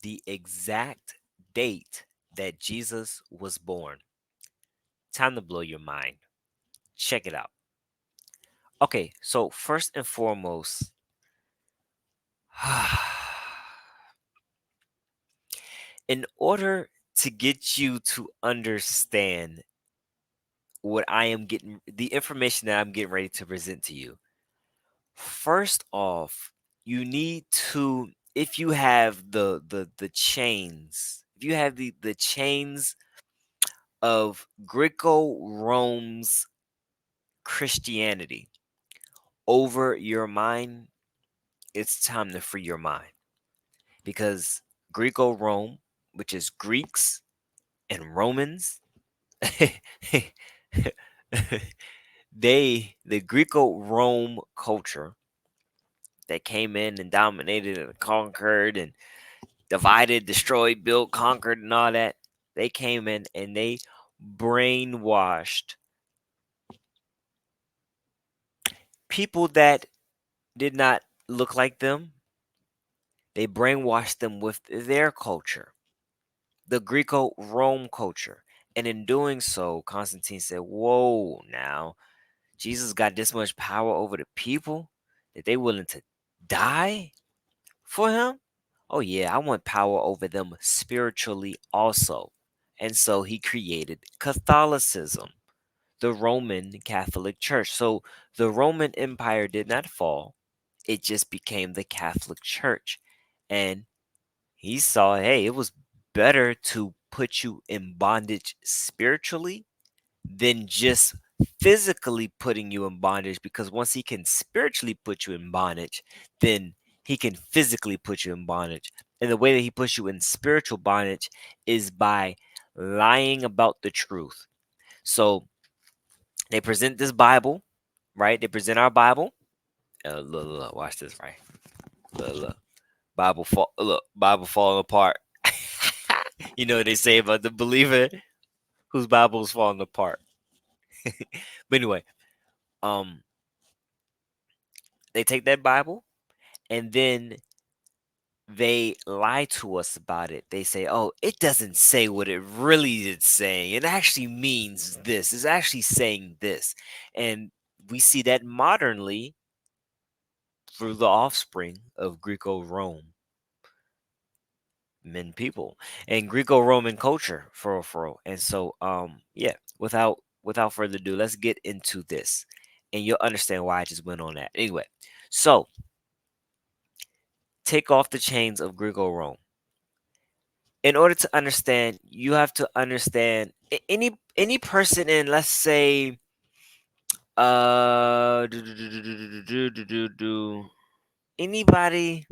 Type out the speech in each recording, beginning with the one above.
the exact date that Jesus was born. Time to blow your mind. Check it out. Okay, so first and foremost, in order to get you to understand what I am getting, the information that I'm getting ready to present to you, first off, you need to, if you have the chains, if you have the chains of Greco-Rome's Christianity over your mind, it's time to free your mind because Greco-Rome, which is Greeks and Romans, the Greco-Rome culture that came in and dominated and conquered and divided, destroyed, built, conquered, and all that. They came in and they brainwashed people that did not look like them. They brainwashed them with their culture, the Greco Rome culture. And in doing so, Constantine said, whoa, now, Jesus got this much power over the people that they willing to die for him? Oh, yeah, I want power over them spiritually also. And so he created Catholicism, the Roman Catholic Church. So the Roman Empire did not fall, it just became the Catholic Church. And he saw, hey, it was better to put you in bondage spiritually than just physically putting you in bondage, because once he can spiritually put you in bondage, then he can physically put you in bondage. And the way that he puts you in spiritual bondage is by lying about the truth. So they present this Bible, right? They present our Bible. Look, watch this, right? Look. Bible falling apart. You know what they say about the believer whose Bible's falling apart. But anyway, um, they take that Bible and then they lie to us about it. They say, "Oh, it doesn't say what it really is saying. It actually means this. It's actually saying this." And we see that modernly through the offspring of Greco-Rome men people and Greco-Roman culture for real. And so yeah, without further ado, let's get into this and you'll understand why I just went on that. Anyway, so take off the chains of Greco-Rome. In order to understand, you have to understand any person in, let's say, do, do, do, do, do, do, do, do, do, anybody,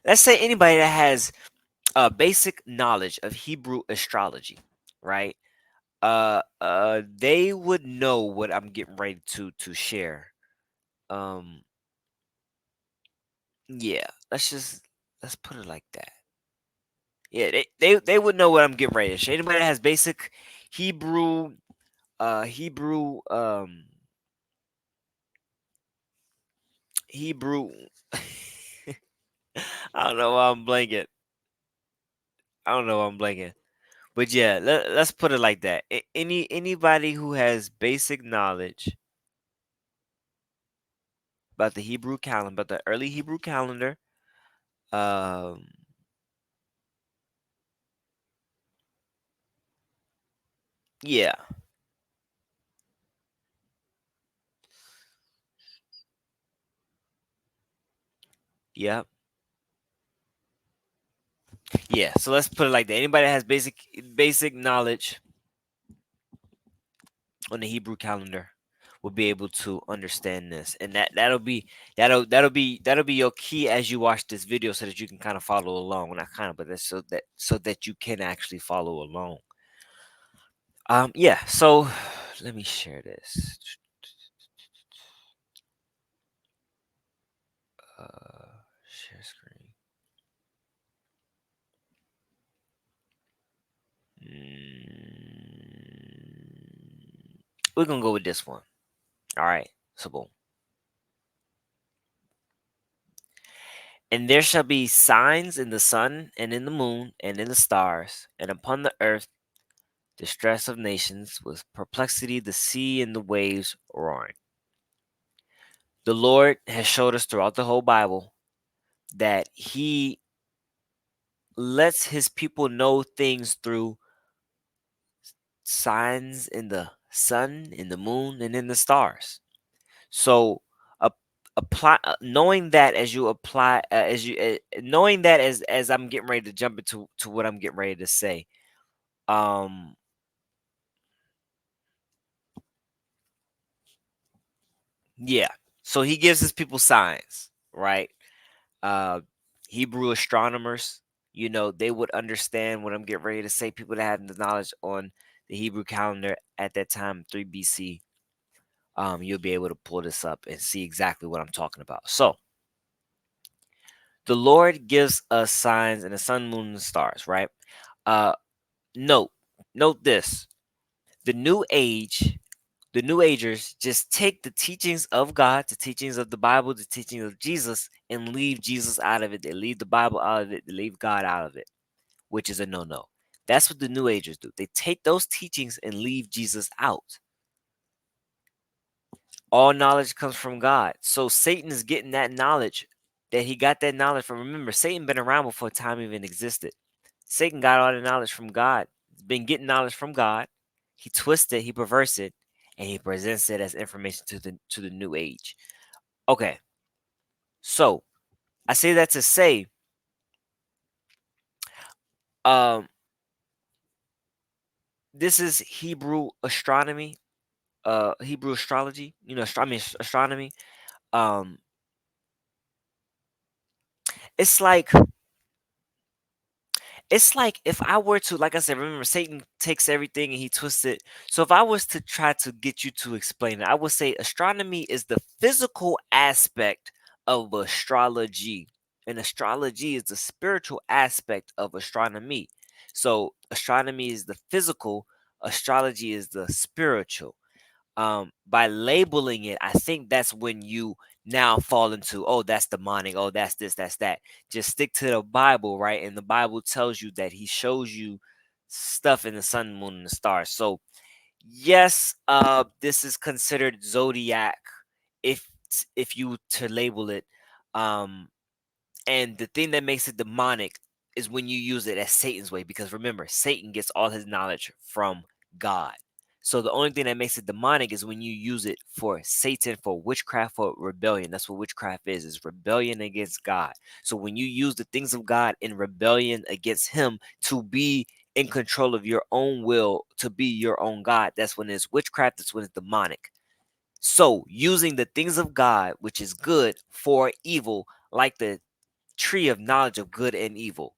let's say anybody that has a basic knowledge of Hebrew astrology, right? They would know what I'm getting ready to share. Um, yeah, let's put it like that. Yeah, they would know what I'm getting ready to share. Anybody that has basic Hebrew, Hebrew, Hebrew. I don't know why I'm blanking. I don't know why I'm blanking. But yeah, let's put it like that. Anybody who has basic knowledge about the Hebrew calendar, about the early Hebrew calendar, um, yeah, yeah, yeah. So let's put it like that. Anybody that has basic knowledge on the Hebrew calendar will be able to understand this, and that'll be your key as you watch this video, so that you can kind of follow along. Well, not kind of, but that's so that you can actually follow along. Yeah. So let me share this. Share screen. Mm, we're gonna go with this one. All right. So boom. And there shall be signs in the sun and in the moon and in the stars, and upon the earth distress of nations, with perplexity the sea and the waves roaring. The Lord has showed us throughout the whole Bible that He lets His people know things through signs in the sun, in the moon, and in the stars. So, ap- apply knowing that as you apply as you knowing that as I'm getting ready to jump into what I'm getting ready to say. Um, yeah. So he gives his people signs, right? Uh, Hebrew astronomers, they would understand what I'm getting ready to say. People that have the knowledge on the Hebrew calendar at that time, 3 BC, you'll be able to pull this up and see exactly what I'm talking about. So, the Lord gives us signs in the sun, moon, and stars, right? Uh, note, note this: the New Age, the New Agers just take the teachings of God, the teachings of the Bible, the teachings of Jesus, and leave Jesus out of it. They leave the Bible out of it. They leave God out of it, which is a no-no. That's what the New Agers do. They take those teachings and leave Jesus out. All knowledge comes from God. So Satan is getting that knowledge that he got that knowledge from. Remember, Satan been around before time even existed. Satan got all the knowledge from God. He's been getting knowledge from God. He twists it, he perverts it, and he presents it as information to the new age. Okay, so I say that to say, um, this is Hebrew astronomy, Hebrew astrology. Astronomy. Um, it's like if I were to, like I said, remember Satan takes everything and he twists it. So if I was to try to get you to explain it, I would say astronomy is the physical aspect of astrology, and astrology is the spiritual aspect of astronomy. So astronomy is the physical, astrology is the spiritual. By labeling it, I think that's when you now fall into, oh, that's demonic, oh, that's this, that's that. Just stick to the Bible, right? And the Bible tells you that he shows you stuff in the sun, moon, and the stars. So yes, this is considered zodiac if you to label it. Um and the thing that makes it demonic is when you use it as Satan's way, because remember, Satan gets all his knowledge from God. So the only thing that makes it demonic is when you use it for Satan, for witchcraft, for rebellion. That's what witchcraft is rebellion against God. So when you use the things of God in rebellion against him to be in control of your own will, to be your own God, that's when it's witchcraft, that's when it's demonic. So using the things of God, which is good, for evil, like the tree of knowledge of good and evil,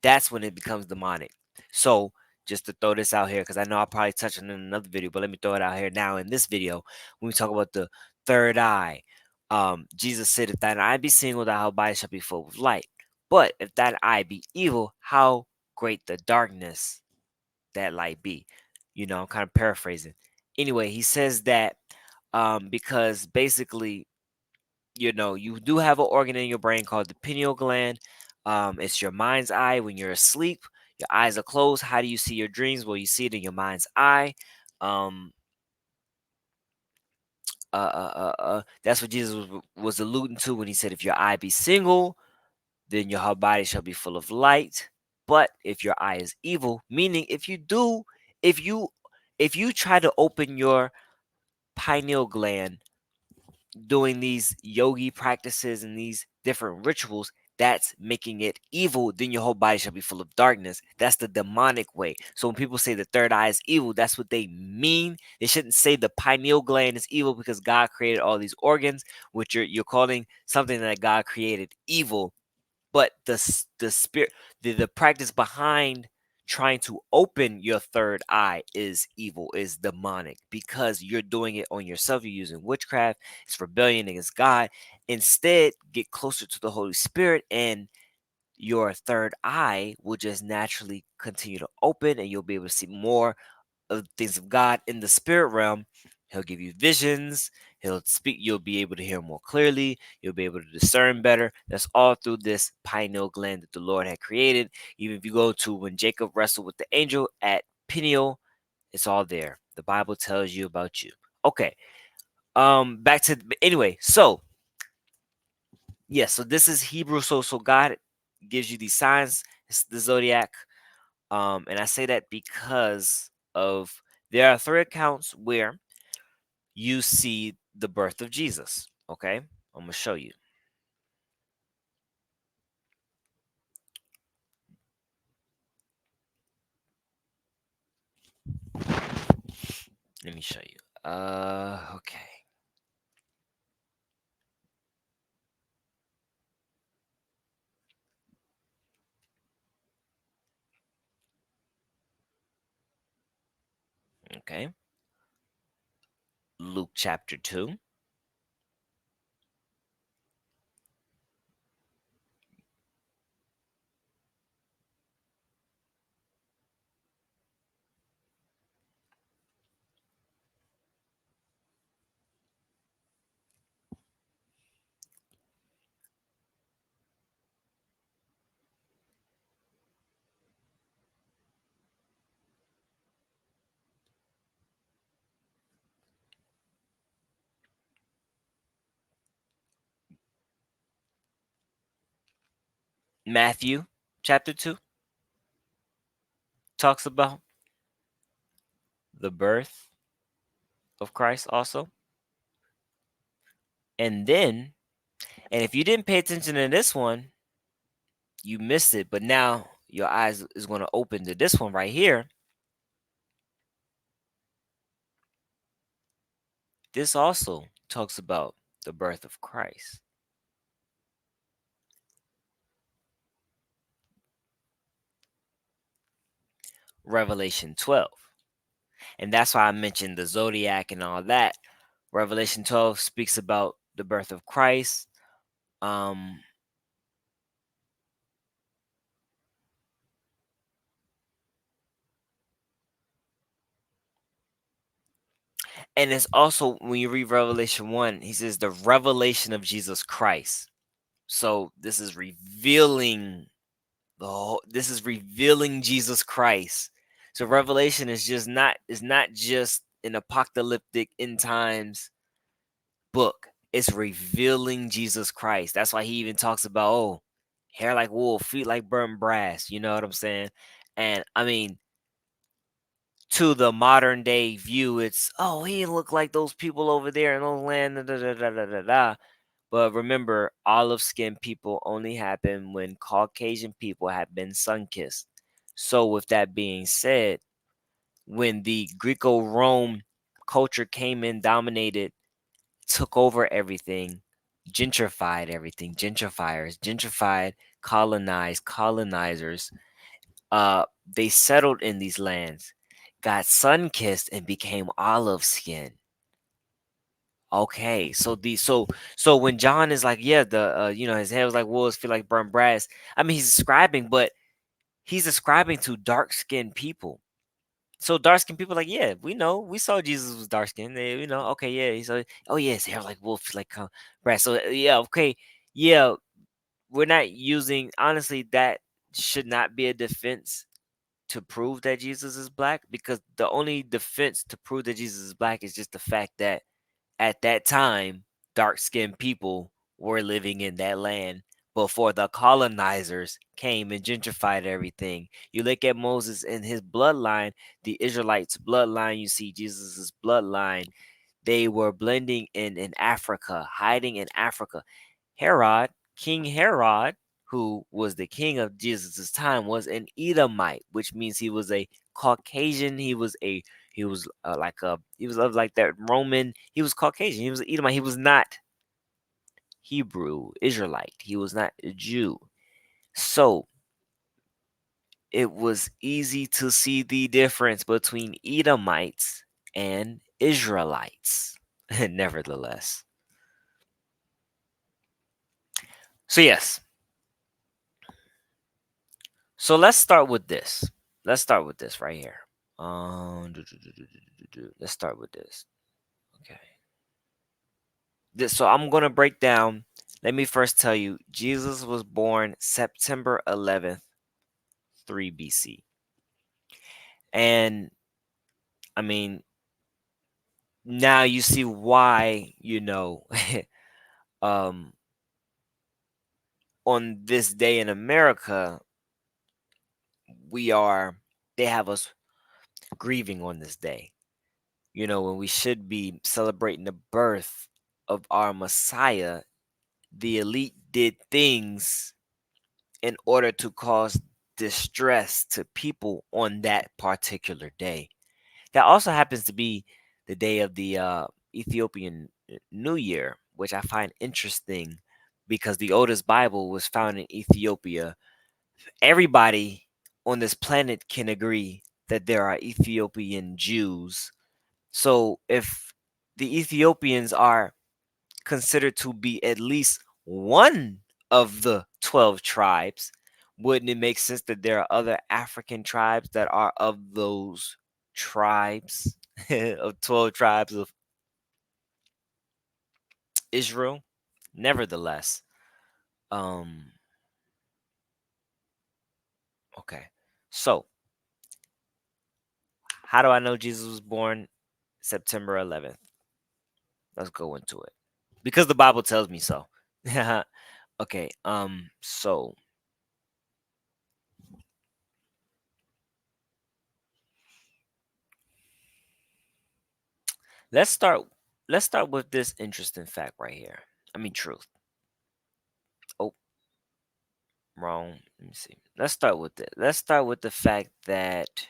that's when it becomes demonic. So just to throw this out here, because I know I'll probably touch on it in another video, but let me throw it out here now in this video. When we talk about the third eye, Jesus said, if thine eye be single, thy whole body shall be full of light. But if thine eye be evil, how great the darkness that light be. I'm kind of paraphrasing. Anyway, he says that because basically, you do have an organ in your brain called the pineal gland. It's your mind's eye. When you're asleep, your eyes are closed. How do you see your dreams? Well, you see it in your mind's eye. Um, that's what Jesus was alluding to when he said, if your eye be single, then your whole body shall be full of light. But if your eye is evil, meaning if you if you try to open your pineal gland doing these yogi practices and these different rituals, that's making it evil, then your whole body shall be full of darkness. That's the demonic way. So when people say the third eye is evil, that's what they mean. They shouldn't say the pineal gland is evil, because God created all these organs, which you're calling something that God created evil. But the spirit, the practice behind trying to open your third eye is evil, is demonic, because you're doing it on yourself. You're using witchcraft. It's rebellion against God. Instead, get closer to the Holy Spirit, and your third eye will just naturally continue to open, and you'll be able to see more of things of God in the spirit realm. He'll give you visions. He'll speak. You'll be able to hear more clearly. You'll be able to discern better. That's all through this pineal gland that the Lord had created. Even if you go to when Jacob wrestled with the angel at Peniel, it's all there. The Bible tells you about you. Okay. Back to anyway. So yes. So this is Hebrew. So God gives you these signs. It's the zodiac. And I say that because of there are three accounts where you see the birth of Jesus. Okay, I'm gonna show you. Let me show you. Okay, okay. Luke chapter 2, Matthew chapter 2 talks about the birth of Christ also. And then, and if you didn't pay attention to this one, you missed it. But now your eyes is going to open to this one right here. This also talks about the birth of Christ. Revelation 12. And that's why I mentioned the zodiac and all that. Revelation 12 speaks about the birth of Christ. Um, and it's also when you read Revelation 1, he says the revelation of Jesus Christ. So this is revealing this is revealing Jesus Christ. So Revelation is not just an apocalyptic end times book. It's revealing Jesus Christ. That's why he even talks about, oh, hair like wool, feet like burnt brass. You know what I'm saying? And I mean, to the modern day view, it's oh, he looked like those people over there in those land. Da, da, da, da, da, da, da. But remember, olive skinned people only happen when Caucasian people have been sun kissed. So, with that being said, when the Greco Rome culture came in, dominated, took over everything, gentrified everything, gentrifiers, gentrified, colonized, colonizers. They settled in these lands, got sun kissed, and became olive skin. Okay, so when John is like, yeah, the his head was like wool, his feet like burnt brass. I mean, he's describing, but he's describing to dark skinned people. So dark skinned people like, yeah, we know, we saw Jesus was dark skinned. You know, okay, yeah, he's like, oh yeah, his hair like wolf, like brass. So yeah, okay, yeah, we're not using honestly that should not be a defense to prove that Jesus is black because the only defense to prove that Jesus is black is just the fact that at that time dark skinned people were living in that land before the colonizers came and gentrified everything. You look at Moses and his bloodline, the Israelites' bloodline, you see Jesus's bloodline. They were blending in Africa, hiding in Africa. Herod, King Herod, who was the king of Jesus' time, was an Edomite, which means he was a Caucasian. He was like a he was of like that Roman. He was Caucasian. He was an Edomite. He was not Hebrew Israelite. He was not a Jew. So it was easy to see the difference between Edomites and Israelites. Nevertheless, so yes, so let's start with this. Let's start with this right here. Let's start with this. Okay. So I'm gonna break down. Let me first tell you, Jesus was born September 11th, 3 BC. And I mean, now you see why, um, on this day in America, we are, they have us grieving on this day, when we should be celebrating the birth of our Messiah. The elite did things in order to cause distress to people on that particular day. That also happens to be the day of the Ethiopian New Year, which I find interesting because the oldest Bible was found in Ethiopia. Everybody on this planet can agree that there are Ethiopian Jews. So if the Ethiopians are considered to be at least one of the 12 tribes, wouldn't it make sense that there are other African tribes that are of those tribes, of 12 tribes of Israel? Nevertheless, um, okay. So, how do I know Jesus was born September 11th? Let's go into it. Because the Bible tells me so. Okay, so let's start let's start with this interesting fact right here. I mean truth. Oh, wrong. Let me see. Let's start with it. Let's start with the fact that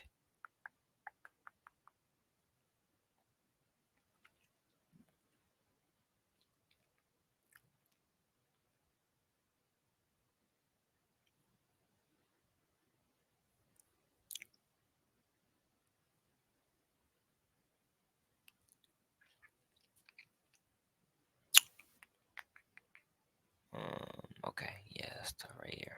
okay, yeah, let's start right here.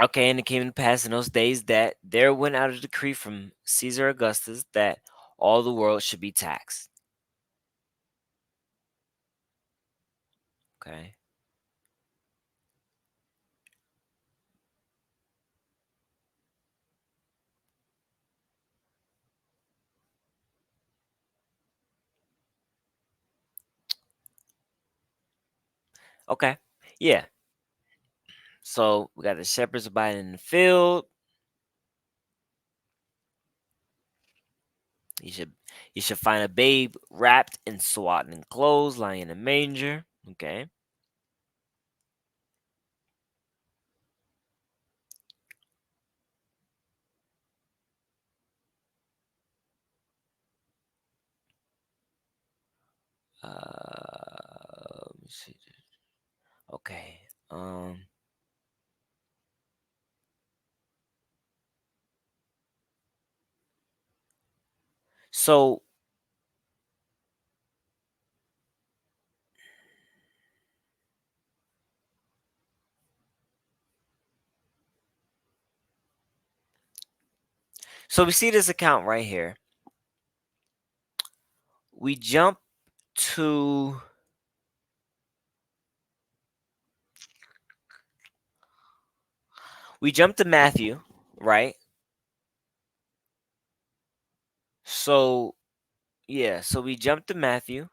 Okay, and it came to pass in those days that there went out a decree from Caesar Augustus that all the world should be taxed. Okay. Okay. Yeah. So we got the shepherds abiding in the field. You should you should find a babe wrapped in swaddling clothes, lying in a manger. Okay. Let me see. Okay. So we see this account right here. We jump to Matthew, right? So yeah, so we jump to Matthew.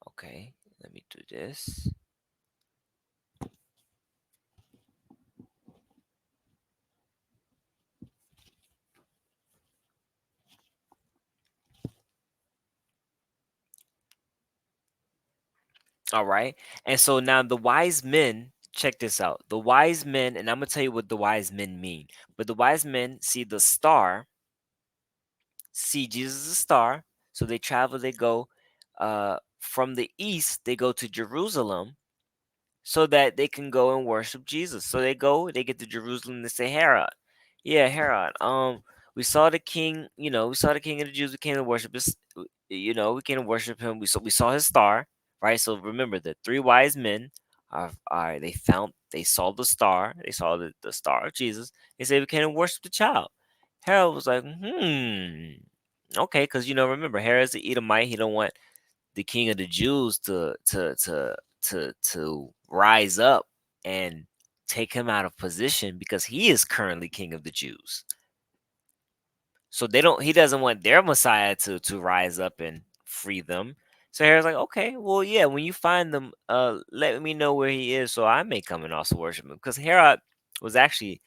Okay, let me do this. All right. And so now the wise men, check this out. The wise men, and I'm gonna tell you what the wise men mean. But the wise men see the star, see Jesus' star. So they travel, they go from the east, they go to Jerusalem so that they can go and worship Jesus. So they go, they get to Jerusalem, they say, Herod, yeah, Herod, we saw the king of the Jews, we came to worship this, we came to worship him. We saw his star, right? So remember the three wise men are they saw the star, they saw the star of Jesus. They say we came to worship the child. Herod was like, okay, because remember, Herod's the Edomite. He don't want the king of the Jews to rise up and take him out of position because he is currently king of the Jews. So he doesn't want their Messiah to rise up and free them. So Herod's like, okay, well, yeah, when you find them, let me know where he is so I may come and also worship him. Because Herod was actually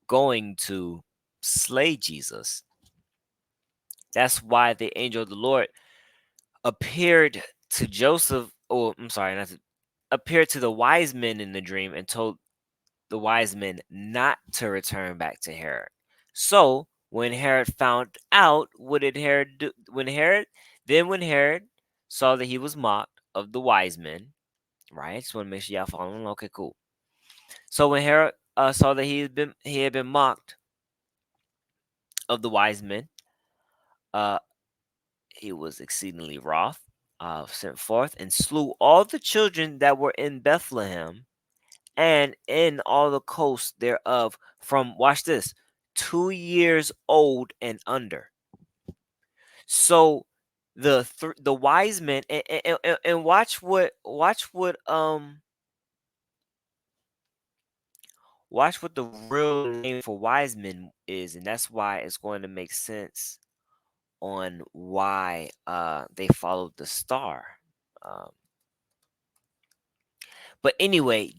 going to slay Jesus. That's why the angel of the Lord appeared to Joseph, or I'm sorry, not to, appeared to the wise men in the dream and told the wise men not to return back to Herod. So when Herod found out, what did Herod do? When Herod saw that he was mocked of the wise men, right? Just want to make sure y'all following. Okay, cool. So when Herod saw that he had been mocked of the wise men, uh, he was exceedingly wroth, sent forth and slew all the children that were in Bethlehem and in all the coasts thereof from, watch this, 2 years old and under. So the wise men, and watch what the real name for wise men is, and that's why it's going to make sense on why they followed the star. Um, but anyway,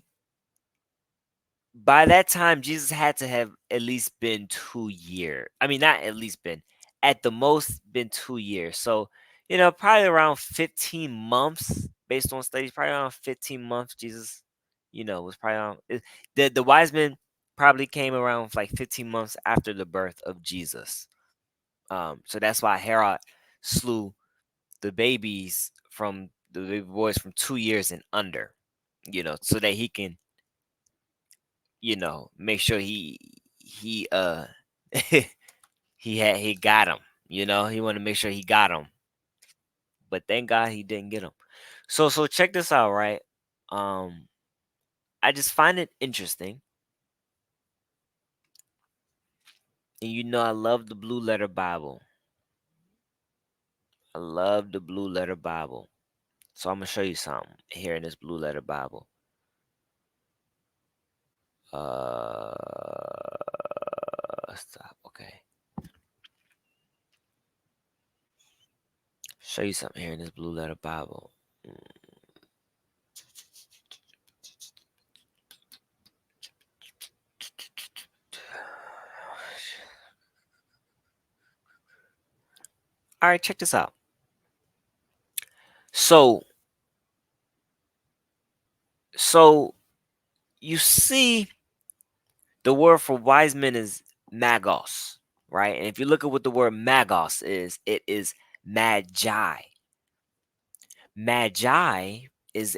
by that time, Jesus had to have at least been 2 years. I mean, not at least been, at the most been 2 years. So, probably around 15 months, based on studies, probably around 15 months, Jesus, was probably on. The wise men probably came around like 15 months after the birth of Jesus. So that's why Herod slew the babies from the baby boys from 2 years and under, so that he can make sure he he got him. He wanted to make sure he got him, but thank God he didn't get him. So check this out, right? Um, I just find it interesting, and I love the Blue Letter Bible. I love the Blue Letter Bible. So I'm gonna show you something here in this Blue Letter Bible. Stop. Okay, show you something here in this Blue Letter Bible. All right, check this out. So, so you see, the word for wise men is magos, right? And if you look at what the word magos is, it is magi. Magi is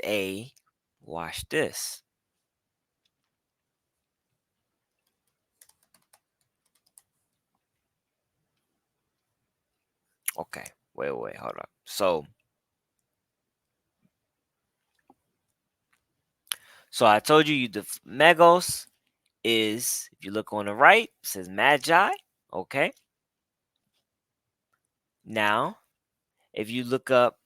watch this. Okay, wait, hold up. So I told you the magos is, if you look on the right, it says magi. Okay. Now, if you look up,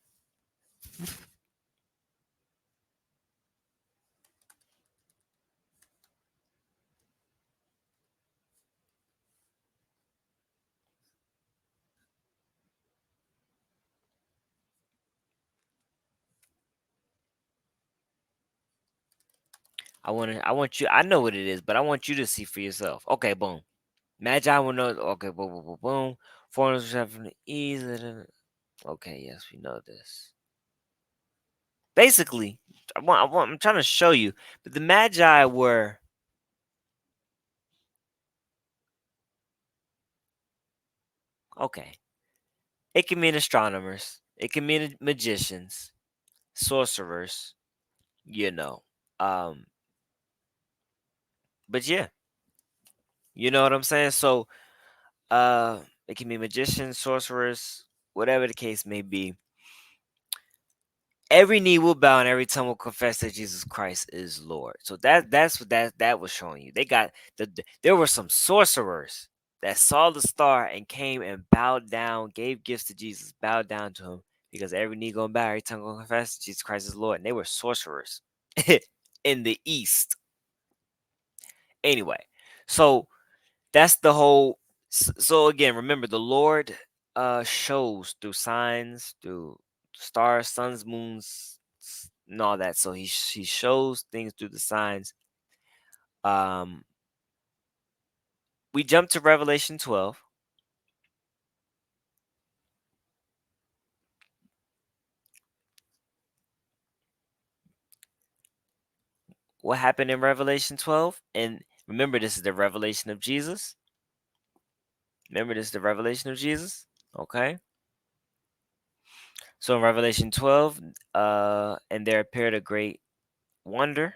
I want you. I know what it is, but I want you to see for yourself. Okay, boom. Magi will know. Okay, boom, boom, boom, boom. Foreigners have from the east. Okay, yes, we know this. Basically, I'm trying to show you, but the Magi were okay. It can mean astronomers. It can mean magicians, sorcerers. You know, um, but yeah, you know what I'm saying. So, it can be magicians, sorcerers, whatever the case may be. Every knee will bow and every tongue will confess that Jesus Christ is Lord. So that's what that was showing you. They got there were some sorcerers. that saw the star and came and bowed down, gave gifts to Jesus, bowed down to him, because every knee gonna bow, every tongue gonna confess Jesus Christ is Lord. And they were sorcerers in the East. Anyway, so that's the whole. So again, remember the Lord shows through signs, through stars, suns, moons, and all that. So he shows things through the signs. Um, we jump to Revelation 12. What happened in Revelation 12? And remember, this is the revelation of Jesus. Remember, this is the revelation of Jesus. Okay. So in Revelation 12, and there appeared a great wonder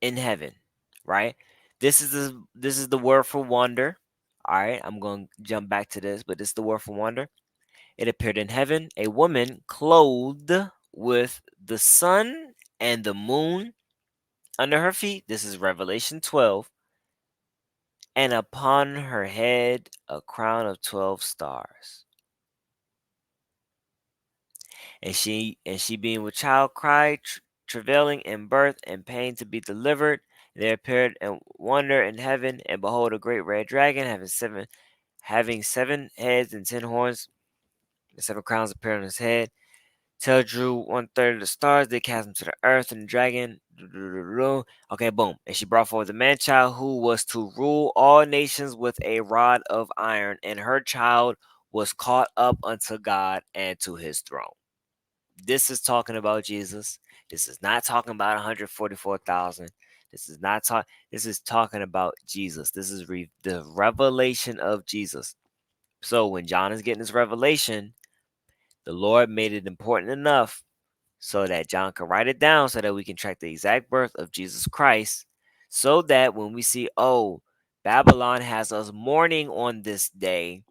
in heaven, right? This is the word for wonder. All right, I'm going to jump back to this, but this is the word for wonder. It appeared in heaven, a woman clothed with the sun and the moon under her feet. This is Revelation 12. And upon her head a crown of 12 stars. And she being with child cried, travailing in birth and pain to be delivered. And there appeared a wonder in heaven, and behold, a great red dragon having seven heads and 10 horns, and 7 crowns appeared on his head. Till drew 1/3 of the stars, they cast him to the earth, and the dragon. Okay, boom. And she brought forth the man child who was to rule all nations with a rod of iron, and her child was caught up unto God and to his throne. This is talking about Jesus. This is not talking about 144,000. This is talking about Jesus. This is the revelation of Jesus. So when John is getting his revelation, the Lord made it important enough so that John can write it down so that we can track the exact birth of Jesus Christ, so that when we see, oh, Babylon has us mourning on this day,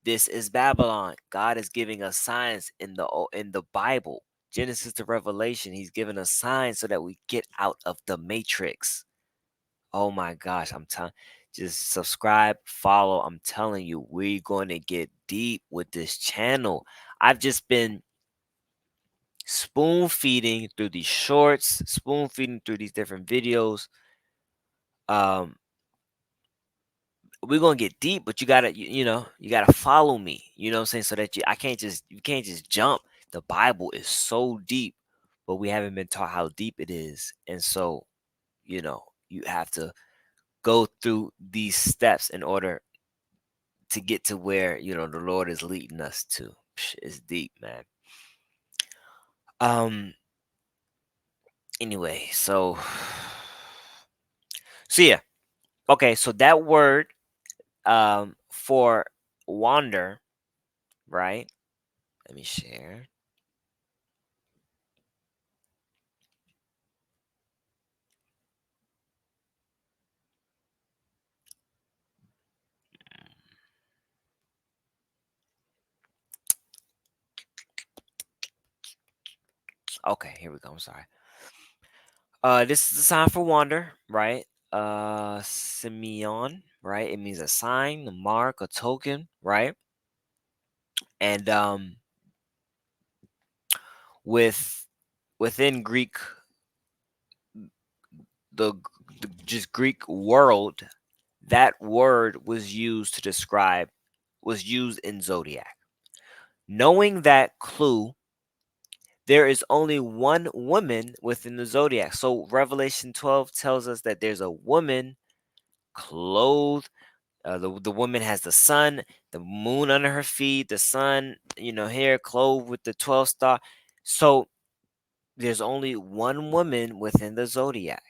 this is Babylon. God is giving us signs in the Bible, Genesis to Revelation. He's giving us signs so that we get out of the matrix. Oh my gosh, I'm telling. Just subscribe, follow. I'm telling you, we're going to get deep with this channel. I've just been spoon feeding through these shorts, spoon feeding through these different videos. Um, we're gonna get deep, but you gotta follow me. You know what I'm saying? So that you can't just jump. The Bible is so deep, but we haven't been taught how deep it is, and so you have to go through these steps in order to get to where the Lord is leading us to. It's deep, man. Um. Anyway, so yeah. Okay, so that word for wander, right? Let me share. Okay, here we go. I'm sorry. This is the sign for wander, right? Simeon, right? It means a sign, a mark, a token, right? And with within Greek, the, the just Greek world, that word was used in zodiac. Knowing that clue, there is only one woman within the zodiac. So Revelation 12 tells us that there's a woman clothed. The woman has the sun, the moon under her feet, the sun, hair clothed with the 12 star. So there's only one woman within the zodiac,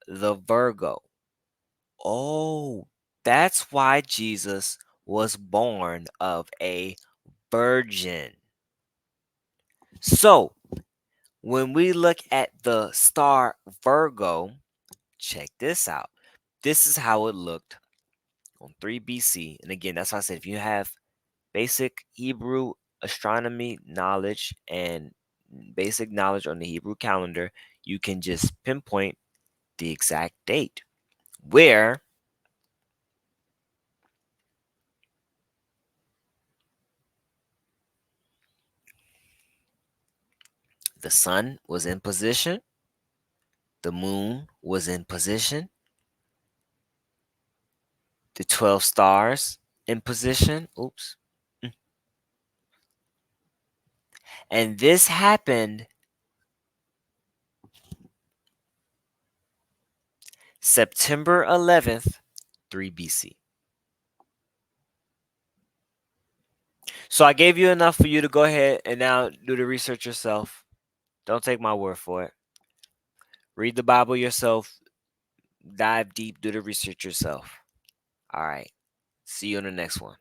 the Virgo. Oh, that's why Jesus was born of a virgin. So when we look at the star Virgo, check this out. This is how it looked on 3 BC. And again, that's why I said if you have basic Hebrew astronomy knowledge and basic knowledge on the Hebrew calendar, you can just pinpoint the exact date where The sun was in position. The moon was in position. The 12 stars in position. Oops. Mm. And this happened September 11th, 3 BC. So I gave you enough for you to go ahead and now do the research yourself. Don't take my word for it. Read the Bible yourself. Dive deep, do the research yourself. All right. See you on the next one.